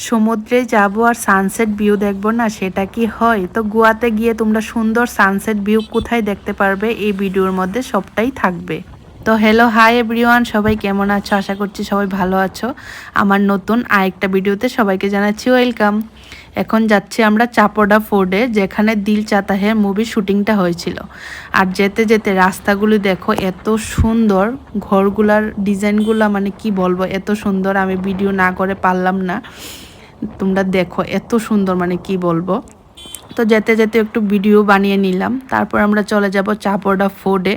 সমুদ্রে যাব আর sunset view দেখব না, সেটা কি হয়? তো গোয়াতে গিয়ে তোমরা সুন্দর সানসেট ভিউ কোথায় দেখতে পারবে এই ভিডিওর মধ্যে সবটাই থাকবে। তো হ্যালো, হাই এভরিওয়ান, সবাই কেমন আছো? আশা করছি সবাই ভালো আছো। আমার নতুন আরেকটা ভিডিওতে সবাইকে জানাচ্ছি ওয়েলকাম। এখন যাচ্ছি আমরা চাপড়া ফোর্টে, যেখানে দিল চাতা হ্যায় মুভির শুটিংটা হয়েছিল। আর যেতে যেতে রাস্তাগুলি দেখো, এত সুন্দর, ঘরগুলার ডিজাইনগুলো মানে কি বলবো, এত সুন্দর, আমি ভিডিও না করে পারলাম না। তোমরা দেখো এত সুন্দর, মানে কি বলবো। তো যেতে যেতে একটু ভিডিও বানিয়ে নিলাম। তারপর আমরা চলে যাব চাপড়া ফোর্টে।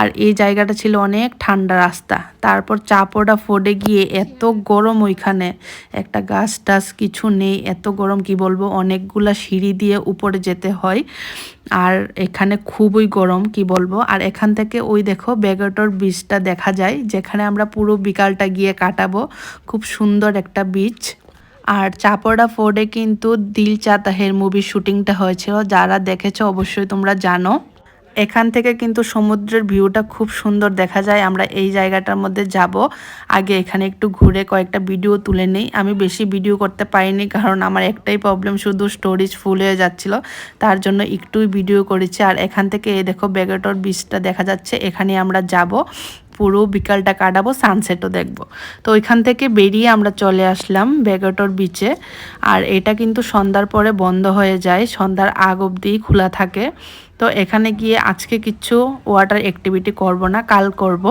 আর এই জায়গাটা ছিল অনেক ঠান্ডা রাস্তা। তারপর চাপড়া ফোর্টে গিয়ে এত গরম, ওইখানে একটা গাছ টাছ কিছু নেই, এত গরম কি বলবো। অনেকগুলা সিঁড়ি দিয়ে উপরে যেতে হয়, আর এখানে খুবই গরম কি বলবো। আর এখান থেকে ওই দেখো ব্যাগটর বিচটা দেখা যায়, যেখানে আমরা পুরো বিকালটা গিয়ে কাটাবো। খুব সুন্দর একটা বিচ। আর চাপড়া ফোর্টে কিন্তু দিল চাতা হ্যায় মুভির শুটিংটা হয়েছিল, যারা দেখেছো অবশ্যই তোমরা জানো। এখান থেকে কিন্তু সমুদ্রের ভিউটা খুব সুন্দর দেখা যায়। আমরা এই জায়গাটার মধ্যে যাব, আগে এখানে একটু ঘুরে কয়েকটা ভিডিও তুলে নিই। আমি বেশি ভিডিও করতে পারিনি, কারণ আমার একটাই প্রবলেম, শুধু স্টোরেজ ফুল হয়ে যাচ্ছিল, তার জন্য একটুই ভিডিও করেছি। আর এখান থেকে এই দেখো ব্যাগটর বিচটা দেখা যাচ্ছে, এখানে আমরা যাব, পুরো বিকালটা কাটাবো, সানসেটও দেখব। তো ওইখান থেকে বেরিয়ে আমরা চলে আসলাম ব্যাগটর বিচে। আর এটা কিন্তু সন্ধ্যার পরে বন্ধ হয়ে যায়, সন্ধ্যার আগ অবধি খোলা থাকে। তো এখানে গিয়ে আজকে কিচ্ছু ওয়াটার অ্যাক্টিভিটি করব না, কাল করব।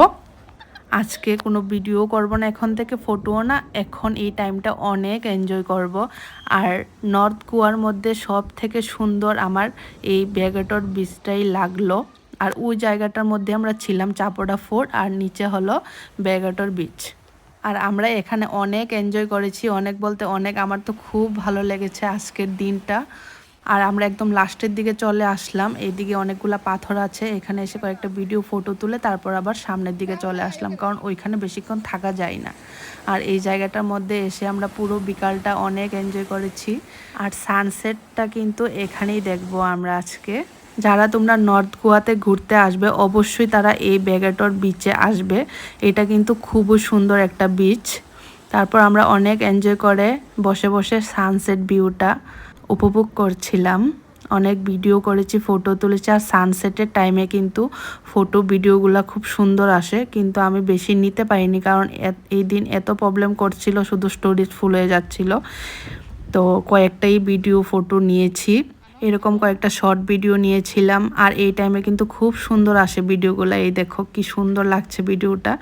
আজকে কোনো ভিডিও করব না, এখন থেকে ফটোও না, এখন এই টাইমটা অনেক এনজয় করব। আর নর্থ গোয়ার মধ্যে সব থেকে সুন্দর আমার এই ব্যাগটর বিচটাই লাগলো। আর ওই জায়গাটার মধ্যে আমরা ছিলাম চাপড়া ফোর্ট, আর নিচে হলো ব্যাগটর বিচ। আর আমরা এখানে অনেক এনজয় করেছি, অনেক বলতে অনেক। আমার তো খুব ভালো লেগেছে আজকের দিনটা। আর আমরা একদম লাস্টের দিকে চলে আসলাম, এইদিকে অনেকগুলা পাথর আছে, এখানে এসে কয়েকটা ভিডিও ফটো তুলে তারপর আবার সামনের দিকে চলে আসলাম, কারণ ওইখানে বেশিক্ষণ থাকা যায় না। আর এই জায়গাটার মধ্যে এসে আমরা পুরো বিকালটা অনেক এনজয় করেছি। আর সানসেটটা কিন্তু এখানেই দেখবো আমরা আজকে। যারা তোমরা নর্থ গোয়াতে ঘুরতে আসবে অবশ্যই তারা এই ব্যাগটর বিচে আসবে, এটা কিন্তু খুবই সুন্দর একটা বিচ। তারপর আমরা অনেক এনজয় করে বসে বসে সানসেট ভিউটা উপভোগ করছিলাম। অনেক ভিডিও করেছি, ফটো তুলেছি। আর সানসেটের টাইমে কিন্তু ফটো ভিডিওগুলো খুব সুন্দর আসে, কিন্তু আমি বেশি নিতে পারিনি, কারণ এই দিন এত প্রবলেম করছিল, শুধু স্টোরেজ ফুল হয়ে যাচ্ছিল। তো কয়েকটাই ভিডিও ফটো নিয়েছি, এরকম কয়েকটা শর্ট ভিডিও নিয়েছিলাম। আর এই টাইমে কিন্তু খুব সুন্দর আসে ভিডিওগুলো, এই দেখো কি সুন্দর লাগছে ভিডিওটা।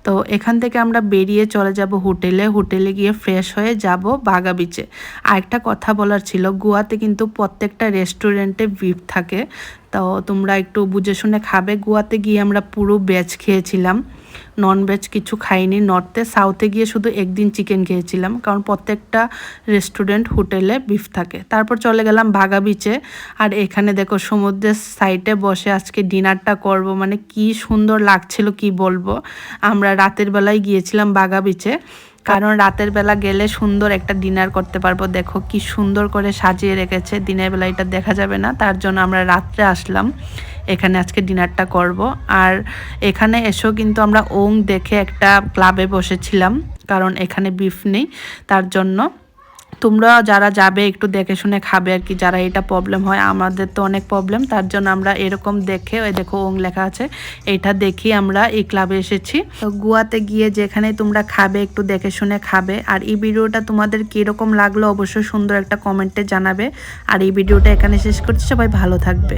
তো এখান থেকে আমরা বেরিয়ে চলে যাব হোটেলে, হোটেলে গিয়ে ফ্রেশ হয়ে যাব বাগা বিচে। আর একটা কথা বলার ছিল, গোয়াতে কিন্তু প্রত্যেকটা রেস্টুরেন্টে বিফ থাকে, তো তোমরা একটু বুঝে শুনে খাবে। গোয়াতে গিয়ে আমরা পুরো ভেজ খেয়েছিলাম, নন ভেজ কিছু খাইনি। নর্থে সাউথে গিয়ে শুধু একদিন চিকেন খেয়েছিলাম, কারণ প্রত্যেকটা রেস্টুরেন্ট হোটেলে বিফ থাকে। তারপর চলে গেলাম বাগা বিচে। আর এখানে দেখো সমুদ্রের সাইডে বসে আজকে ডিনারটা করব, মানে কি সুন্দর লাগছিল কি বলবো। আমরা রাতের বেলায় গিয়েছিলাম বাগা বিচে, কারণ রাতের বেলা গেলে সুন্দর একটা ডিনার করতে পারবো। দেখো কি সুন্দর করে সাজিয়ে রেখেছে, দিনের বেলা এটা দেখা যাবে না, তার জন্য আমরা রাত্রে আসলাম এখানে আজকে ডিনারটা করব। আর এখানে এসেও কিন্তু আমরা ওং দেখে একটা ক্লাবে বসেছিলাম, কারণ এখানে বিফ নেই, তার জন্য। তোমরা যারা যাবে একটু দেখে শুনে খাবে আর কি, যারা এটা প্রবলেম হয়। আমাদের তো অনেক প্রবলেম, তার জন্য আমরা এরকম দেখে, ওই দেখো ওং লেখা আছে, এটা দেখি আমরা এই ক্লাবে এসেছি। তো গোয়াতে গিয়ে যেখানে তোমরা খাবে একটু দেখে শুনে খাবে। আর এই ভিডিওটা তোমাদের কীরকম লাগলো অবশ্যই সুন্দর একটা কমেন্টে জানাবে। আর এই ভিডিওটা এখানে শেষ করছি, সবাই ভালো থাকবে।